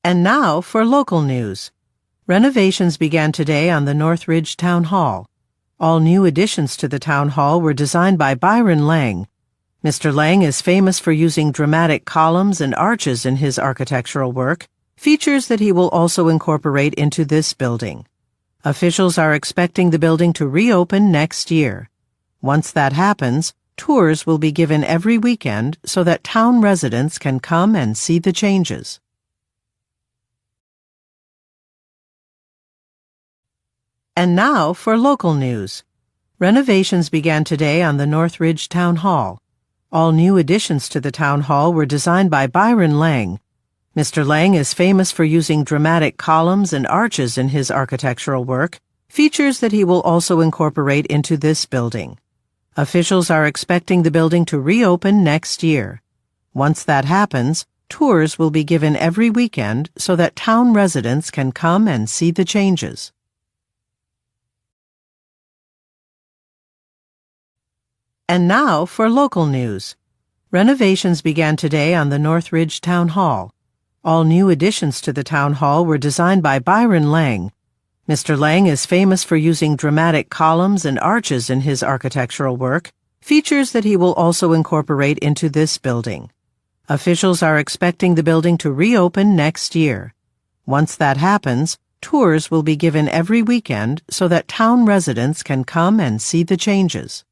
And now for local news. Renovations began today on the Northridge Town Hall. All new additions to the Town Hall were designed by Byron Lang. Mr. Lang is famous for using dramatic columns and arches in his architectural work, features that he will also incorporate into this building. Officials are expecting the building to reopen next year. Once that happens, tours will be given every weekend so that town residents can come and see the changes. And now for local news. Renovations began today on the Northridge Town Hall. All new additions to the Town Hall were designed by Byron Lang. Mr. Lang is famous for using dramatic columns and arches in his architectural work, features that he will also incorporate into this building. Officials are expecting the building to reopen next year. Once that happens, tours will be given every weekend so that town residents can come and see the changes. And now for local news. Renovations began today on the Northridge Town Hall. All new additions to the Town Hall were designed by Byron Lang. Mr. Lang is famous for using dramatic columns and arches in his architectural work, features that he will also incorporate into this building. Officials are expecting the building to reopen next year. Once that happens, tours will be given every weekend so that town residents can come and see the changes.